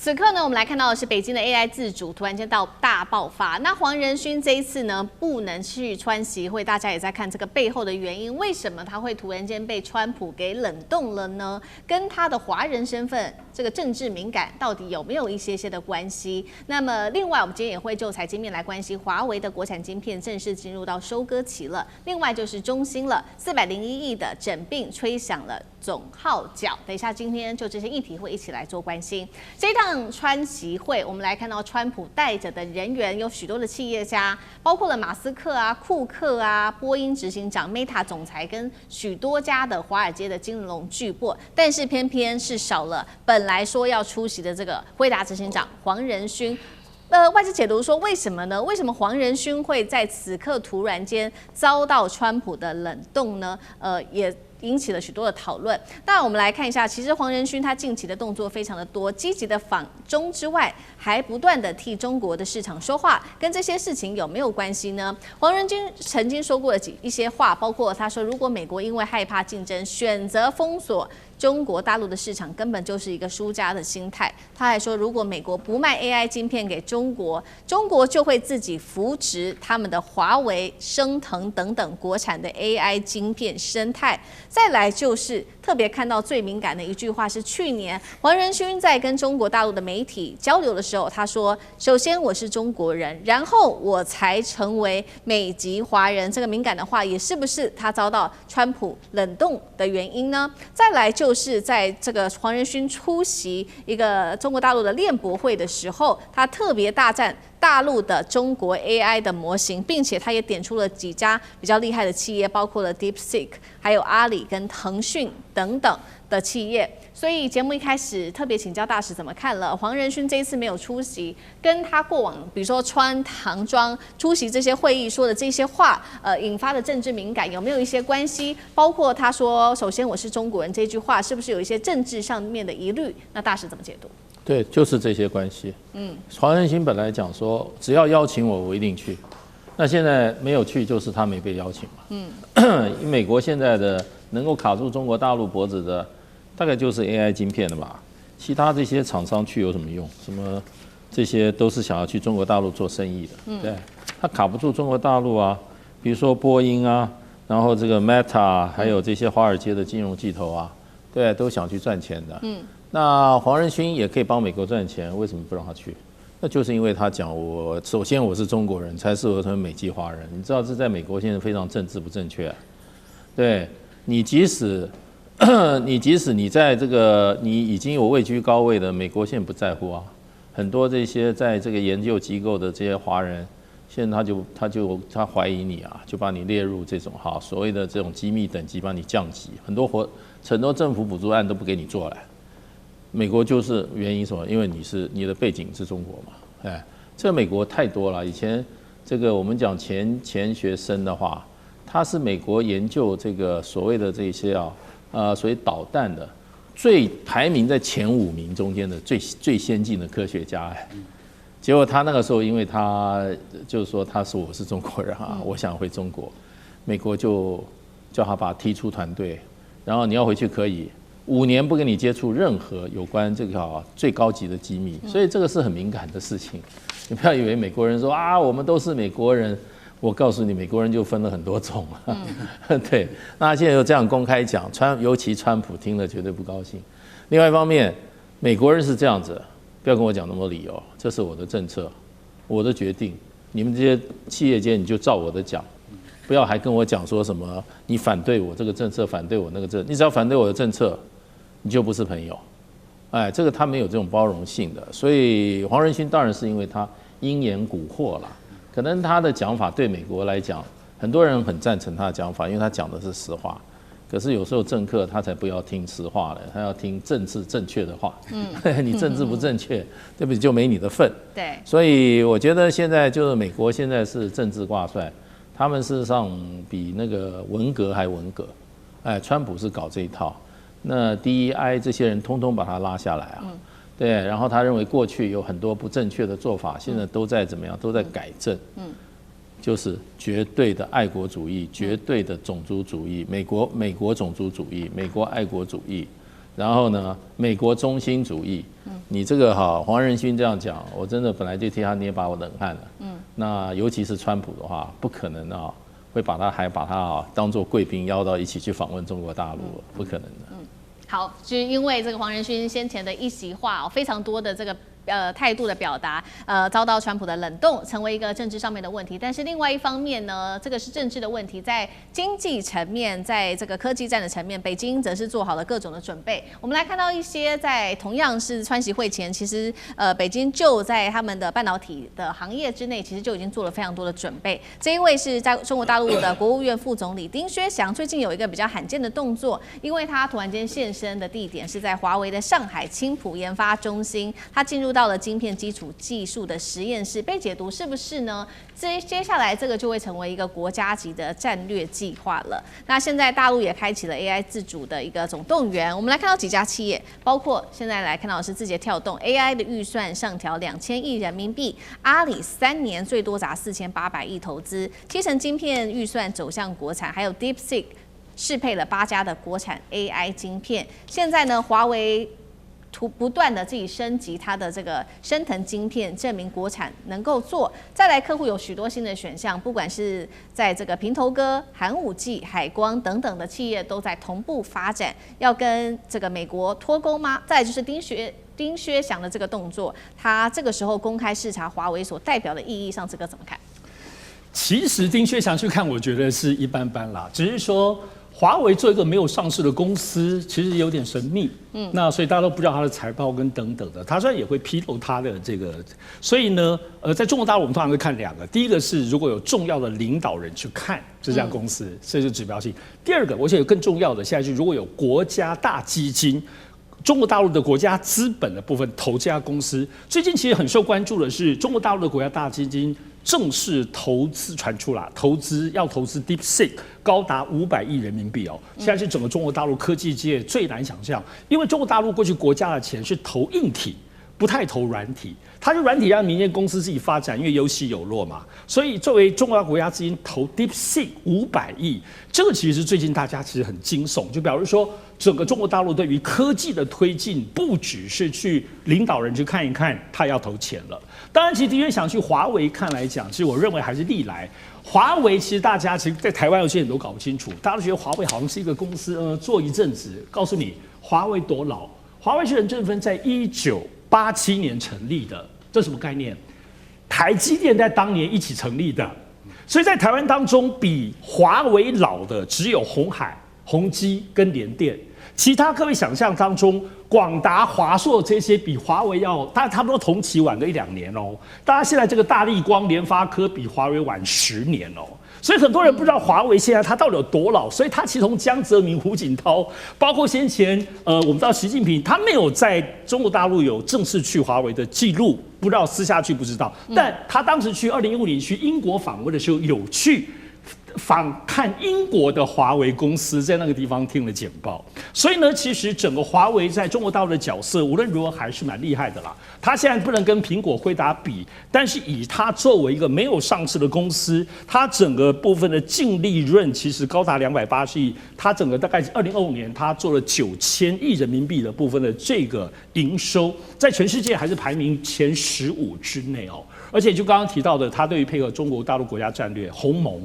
此刻呢，我們來看到的是北京的 AI 自主突然間大爆發。那黃仁勳這一次呢，不能去川習會，大家也在看這個背後的原因，為什麼他會突然間被川普給冷凍了呢？跟他的華人身份這個政治敏感到底有沒有一些的關係？那麼另外，我們今天也會就財經面來關心華為的國產晶片正式進入到收割期了。另外就是中興了，401億的整併吹響了總號角。等一下，今天就這些議題會一起來做關心。這一趟川習會，我們來看到川普帶着的人員有許多的企業家，包括了馬斯克啊、庫克啊、波音執行長、Meta 總裁跟許多家的華爾街的金融巨擘，但是偏偏是少了本來說要出席的這個輝達執行長黃仁勳。外界解讀說，為什麼呢？為什麼黃仁勳會在此刻突然間遭到川普的冷凍呢？也引起了許多的討論。當然，我们来看一下，其實黃仁勳他近期的動作非常的多，積極的訪中之外，還不斷的替中國的市場說話，跟這些事情有沒有關係呢？黃仁勳曾經說過的一些話，包括他說，如果美國因為害怕競爭，選擇封鎖中國大陸的市場，根本就是一個輸家的心態。他還說，如果美國不賣 AI 晶片給中國，中國就會自己扶植他們的華為、昇騰等等國產的 AI 晶片生態。再來就是特別看到最敏感的一句話是，去年黃仁勳在跟中國大陸的媒體交流的時候，他說：“首先我是中國人，然後我才成為美籍華人。”這個敏感的話，也是不是他遭到川普冷凍的原因呢？再來就是在這個黃仁勳出席一個中國大陸的鏈博會的時候，他特別大讚大陸的中國 AI 的模型，並且他也點出了幾家比較厲害的企業，包括了 DeepSeek、還有阿里跟騰訊等等的企業。所以節目一開始特別請教大使怎麼看了黃仁勳這一次沒有出席，跟他過往比如說穿唐裝出席這些會議說的這些話，引發的政治敏感有沒有一些關係？包括他說首先我是中國人這句話，是不是有一些政治上面的疑慮？那大使怎麼解讀？對，就是這些關係。黃仁勳本來講說，只要邀請我，我一定去。那現在沒有去，就是他沒被邀請嘛。美國現在的能夠卡住中國大陸脖子的，大概就是 AI 晶片的吧。其他這些廠商去有什麼用？什麼這些都是想要去中國大陸做生意的。對，他卡不住中國大陸啊。比如說波音啊，然後這個 Meta， 還有這些華爾街的金融巨頭啊，對，都想去賺錢的。那黃仁勳也可以幫美國賺錢，為什麼不讓他去？那就是因為他講首先我是中國人，才適合成為美籍華人。你知道這在美國現在非常政治不正確。對，你即使你在這個你已經有位居高位的美國，現在不在乎啊。很多這些在這個研究機構的這些華人，現在他懷疑你啊，就把你列入這種所謂的這種機密等級，把你降級。很多政府補助案都不給你做了。美國就是原因什麼？因為你的背景是中國嘛，這個美國太多了。以前這個我們講錢學森的話，他是美國研究這個所謂的這些所謂導彈的排名在前5名中間的最先進的科學家。結果他那個時候，因為他就是說他說我是中國人我想回中國，美國就叫他把他踢出團隊，然後你要回去可以。5年不跟你接觸任何有關這個最高級的機密，所以這個是很敏感的事情。你不要以為美國人說我們都是美國人，我告訴你，美國人就分了很多種。對，那現在又這樣公開講，尤其川普聽了絕對不高興。另外一方面，美國人是這樣子，不要跟我講那麼多理由，這是我的政策，我的決定，你們這些企業界你就照我的講。不要還跟我講說什麼你反對我這個政策，反對我那個政策，你只要反對我的政策，你就不是朋友。這個他沒有這種包容性的。所以黃仁勳當然是因為他因言蠱惑了，可能他的講法對美國來講，很多人很贊成他的講法，因為他講的是實話。可是有時候政客他才不要聽實話了，他要聽政治正確的話。你政治不正確，對不起，就沒你的份。對。所以我覺得現在就是美國現在是政治掛帥。他們事實上比那個文革還文革，川普是搞這一套，那 DEI 這些人通通把他拉下來啊，對，然後他認為過去有很多不正確的做法，現在都在怎麼樣，都在改正，就是絕對的愛國主義，絕對的種族主義，美國種族主義，美國愛國主義，然後呢，美國中心主義，你這個黃仁勳這樣講，我真的本來就替他捏把我冷汗了。那尤其是川普的話，不可能會把他當作貴賓邀到一起去訪問中國大陸，不可能的。好，就是因為這個黃仁勳先前的一席話非常多的這個態度的表達，遭到川普的冷凍，成為一個政治上面的問題。但是另外一方面呢，這個是政治的問題，在經濟層面，在這個科技戰的層面，北京則是做好了各種的準備。我們來看到一些在同樣是川習會前，其實北京就在他們的半導體的行業之內，其實就已經做了非常多的準備。這一位是在中國大陸的國務院副總理丁薛祥，最近有一個比較罕見的動作，因為他突然間現身的地點是在華為的上海青浦研發中心，他進入到了晶片基礎技術的實驗室，被解讀是不是呢？接下來這個就會成為一個國家級的戰略計劃了。那現在大陸也開啟了 AI 自主的一個總動員，我們來看到幾家企業，包括現在來看到的是字節跳動 AI 的預算上調2000億人民幣，阿里3年最多砸4800億投資，7成晶片預算走向國產，還有 DeepSeek 適配了8家的國產 AI 晶片。現在呢，華為不斷的自己升級它的這個升騰晶片，證明國產能夠做。再來，客戶有許多新的選項，不管是在這個平頭哥、寒武紀、海光等等的企業都在同步發展，要跟這個美國脫鈎嗎？再來就是丁薛祥的這個動作，他這個時候公開視察華為所代表的意義上，這個怎麼看？其實丁薛祥去看，我覺得是一般般啦，只是說華為做一個沒有上市的公司，其實有點神秘。那所以大家都不知道它的財報跟等等的，他雖然也會披露它的這個，所以呢，在中國大陸我們通常會看兩個，第一個是如果有重要的領導人去看這家公司，這是指標性；第二個，而且有更重要的，現在是如果有國家大基金。中國大陸的國家資本的部分投這家公司，最近其實很受關注的是，中國大陸的國家大基金正式投資傳出來，要投資 DeepSeek 高達500億人民幣哦。現在是整個中國大陸科技界最難想象，因為中國大陸過去國家的錢是投硬體，不太投軟體，它就軟體讓民間公司自己發展，因為有起有落嘛。所以作為中國國家資金投 DeepSeek 500億，這個其實是最近大家其實很驚悚，就表示說整個中國大陸對於科技的推進，不只是去領導人去看一看，他要投錢了。當然，其實的確想去華為看來講，其實我認為還是歷來華為，其實大家其實在台灣有些人都搞不清楚，大家都覺得華為好像是一個公司，做一陣子。告訴你，華為多老？華為是任正非在1987年成立的，這是什麼概念？台積電在當年一起成立的，所以在台灣當中比華為老的只有鴻海、宏基跟聯電，其他各位想象當中，廣達、華碩這些比華為要，大概差不多同期晚個1-2年哦。大家現在這個大立光、聯發科比華為晚10年哦。所以很多人不知道華為現在它到底有多老，所以它其實從江澤民、胡錦濤，包括先前我們知道習近平，他沒有在中國大陸有正式去華為的記錄，不知道私下去不知道，但他當時去2015年去英國訪問的時候有去看英國的華為公司，在那個地方聽了簡報，所以呢，其實整個華為在中國大陸的角色，無論如何還是蠻厲害的啦。它現在不能跟蘋果、輝達比，但是以它作為一個沒有上市的公司，它整個部分的淨利潤其實高達280億，它整個大概2025年它做了9000億人民幣的部分的這個營收，在全世界還是排名前15之內哦。而且就剛剛提到的，它對於配合中國大陸國家戰略鴻蒙。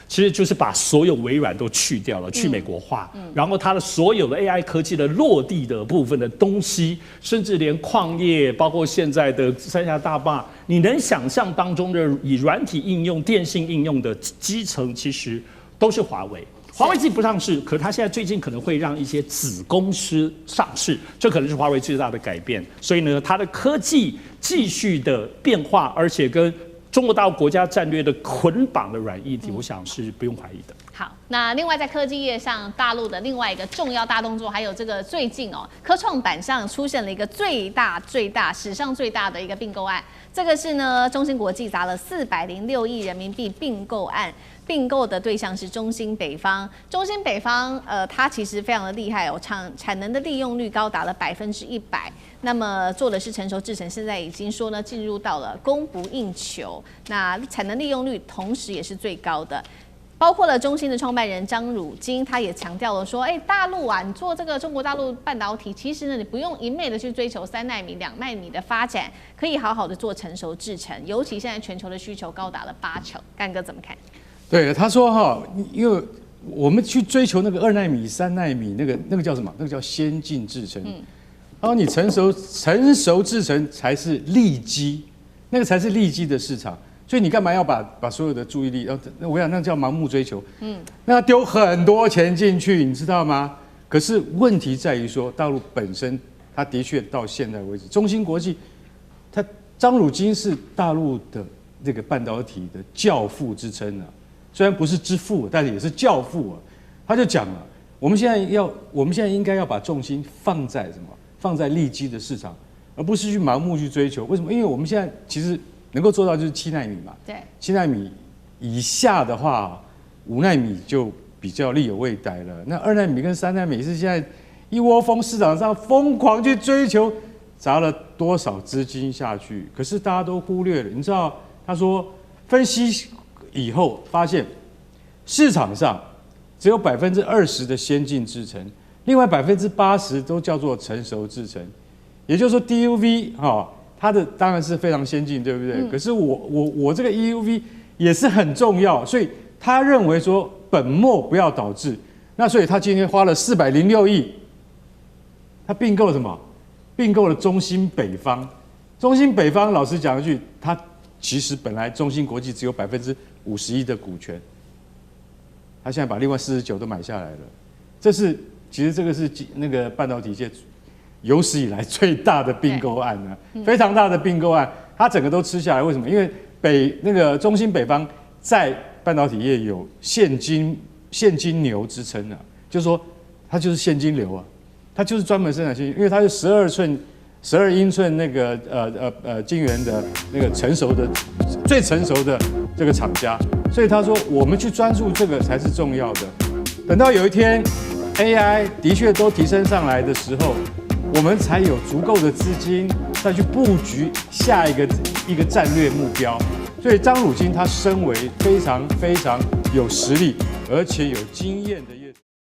其實就是把所有微軟都去掉了，去美國化，然後它的所有的 AI 科技的落地的部分的東西，甚至連礦業，包括現在的三峽大壩，你能想象當中的以軟體應用、電信應用的基層，其實都是華為。華為自己不上市，可它現在最近可能會讓一些子公司上市，這可能是華為最大的改變。所以呢，它的科技繼續的變化，而且跟中國大陸國家戰略的捆綁的軟議題，我想是不用懷疑的。好，那另外在科技業上，大陸的另外一個重要大動作，還有這個最近科創板上出現了一個最大史上最大的一個併購案。這個是呢，中芯國際砸了406億人民幣併購案。併購的對象是中芯北方，中芯北方它其實非常的厲害哦，產能的利用率高達了100%，那麼做的是成熟製程，現在已經說呢進入到了供不應求，那產能利用率同時也是最高的。包括了中芯的創辦人張汝京，他也強調了說，大陸啊，你做這個中國大陸半導體，其實呢，你不用一昧的去追求3奈米、2奈米的發展，可以好好的做成熟製程，尤其現在全球的需求高達了80%。幹哥怎麼看？對，他說哈，因為我們去追求那個2奈米、3奈米，那個叫什麼？那個叫先進製程。然後你成熟製程才是利基，那個才是利基的市場。所以你幹嘛要把所有的注意力？我想那叫盲目追求。那要丟很多錢進去，你知道嗎？可是問題在於說，大陸本身，它的確到現在為止，中芯國際，它張汝京是大陸的這個半導體的教父之稱啊，雖然不是之父，但是也是教父啊。他就講了，我們現在應該要把重心放在什麼？放在利基的市場，而不是去盲目去追求。為什麼？因为我们现在其實能夠做到就是7奈米嘛。對。7奈米以下的話，5奈米就比較力有未逮了。那2奈米跟3奈米是現在一窩蜂市場上瘋狂去追求，砸了多少資金下去？可是大家都忽略了。你知道，他說分析以後發現，市場上只有20%的先進製程，另外80%都叫做成熟製程。也就是說 ，DUV 哈。它的當然是非常先進，對不對？可是我這個 EUV 也是很重要，所以他認為說本末不要倒置，那所以他今天花了406億，他併購了什麼？併購了中芯北方。中芯北方老實講一句，他其實本來中芯國際只有51%的股權，他現在把另外49%都買下來了。其實這個是那個半導體界有史以來最大的併購案呢，非常大的併購案，它整個都吃下來。為什麼？因為那個中芯北方在半導體業有現金牛之稱啊，就是說它就是現金流啊，它就是專門生產現金，因為它是12英寸那個晶圓的那個最成熟的這個廠家，所以他說我們去專注這個才是重要的。等到有一天 AI 的確都提升上來的時候，我們才有足夠的資金再去布局下一個戰略目標。所以張汝京他身為非常有實力而且有經驗的。